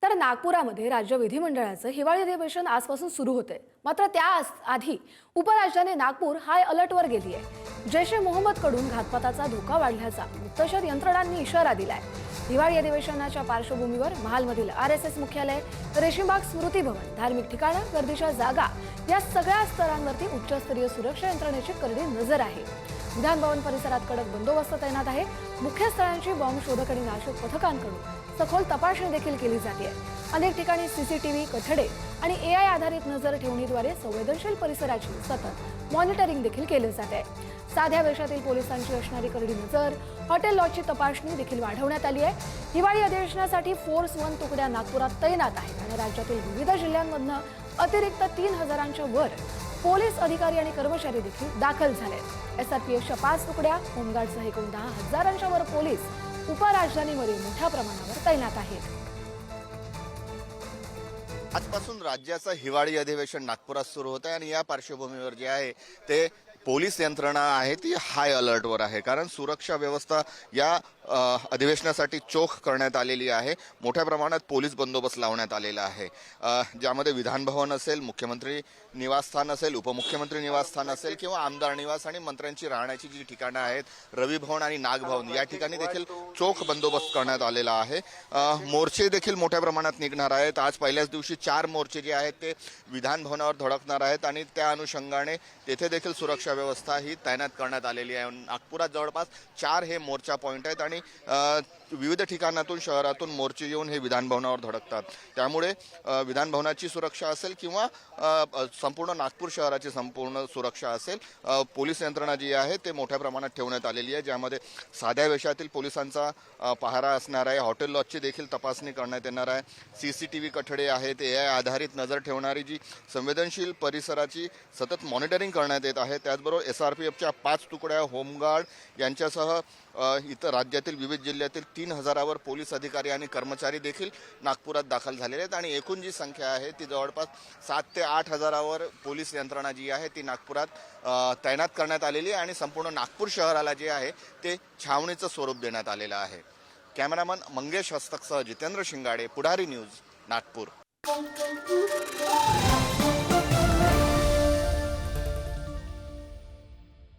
तर नागपुरामध्ये राज्य विधिमंडळाचं हिवाळी अधिवेशन आजपासून सुरू होते। मात्र त्या आधी उपराजधानी नागपूर हाय अलर्टवर गेली आहे। जैश ए मोहम्मद कडून घातपाताचा धोका वाढल्याचा गुप्तचर यंत्रणांनी इशारा दिलाय। हिवाळी अधिवेशनाच्या पार्श्वभूमीवर महालमधील आरएसएस मुख्यालय, रेशीमबाग स्मृती भवन, धार्मिक ठिकाणं, गर्दीच्या जागा या सगळ्या स्तरांवरती उच्चस्तरीय सुरक्षा यंत्रणेची करडी नजर आहे। विधान भवन परिसरात कडक बंदोबस्त तैनात आहे। मुख्य स्थळांची बॉम्ब शोधक आणि नाशक पथकांकडून सखोल तपासणी देखील केली जाते। अनेक ठिकाणी सीसीटीव्ही, कठडे आणि एआय आधारित नजर ठेवणीद्वारे संवेदनशील परिसराची सतत मॉनिटरिंग देखील केले जाते। साध्या वेशातील पोलिसांची असणारी करडी नजर, हॉटेल लॉजची तपासणी देखील वाढवण्यात आली आहे। हिवाळी अधिवेशनासाठी फोर्स 1 तुकड्या नागपुरात तैनात आहेत आणि राज्यातील विविध जिल्ह्यांमधून अतिरिक्त 3000च्या वर पोलीस अधिकारी आणि कर्मचारी देखील दाखल झाले। एसआरपीएफच्या 5 तुकड्या, होमगार्डसह एकूण 10,000च्या वर पोलीस उपराजधानीमध्ये मोठ्या प्रमाणावर तैनात आहेत। आजपासून राज्याचं हिवाळी अधिवेशन नागपुरात सुरू होत आहे आणि या पार्श्वभूमीवर जे आहे ते पोलीस यंत्रणा आहे ती हाय अलर्टवर आहे। कारण सुरक्षा व्यवस्था या अधिवेशनासाठी चोख करण्यात आलेली आहे। मोठ्या प्रमाणात पोलीस बंदोबस्त लावण्यात आलेला आहे, ज्यामध्ये विधान भवन असेल, मुख्यमंत्री निवासस्थान असेल, उपमुख्यमंत्री निवासस्थान असेल किंवा आमदार निवास आणि मंत्र्यांची राहण्याची जी ठिकाणं आहेत, रवी भवन आणि नाग भवन, या ठिकाणी देखील चोख बंदोबस्त करण्यात आलेला आहे। मोर्चे देखील मोठ्या प्रमाणात निघणार आहेत। आज पहिल्याच दिवशी 4 मोर्चे जे आहेत ते विधान भवनावर धडकणार आहेत आणि त्या अनुषंगाने तेथे देखील सुरक्षा व्यवस्था ही तैनात करण्यात आलेली आहे। नागपुरात जवळपास 4 हे मोर्चा पॉइंट आहेत आणि विविध ठिकाणातून शहरातून मोर्चे येऊन हे विधान भवनावर धडकतात। त्यामुळे विधान भवनाची सुरक्षा असेल किंवा संपूर्ण नागपूर शहराची संपूर्ण सुरक्षा असेल, पोलीस यंत्रणा जी आहे ते मोठ्या प्रमाणात ठेवण्यात आलेली आहे, ज्यामध्ये साध्या वेशातील पोलिसांचा पहारा असणार आहे। हॉटेल लॉजची देखील तपासणी करण्यात येणार आहे। सीसीटीव्ही कठडे आहेत, एआय आधारित नजर ठेवणारी जी संवेदनशील परिसराची सतत मॉनिटरिंग करण्यात येत आहे। त्याचबरोबर एसआरपीएफच्या 5 तुकड्या, होमगार्ड यांच्यासह इतर राज्यातील विविध जिल्ह्यातील 3000वर पोलीस अधिकारी आणि कर्मचारी देखील नागपुरात दाखल झालेले आहेत आणि एकूण जी संख्या आहे ती जवळपास 7 ते 8000वर पोलीस यंत्रणा जी आहे ती नागपुरात तैनात करण्यात आलेली आहे आणि संपूर्ण नागपूर शहराला जे आहे ते छावणीचं स्वरूप देण्यात आलेलं आहे। कॅमेरामन मंगेश हस्तकसह जितेंद्र शिंगाडे, पुढारी न्यूज, नागपूर।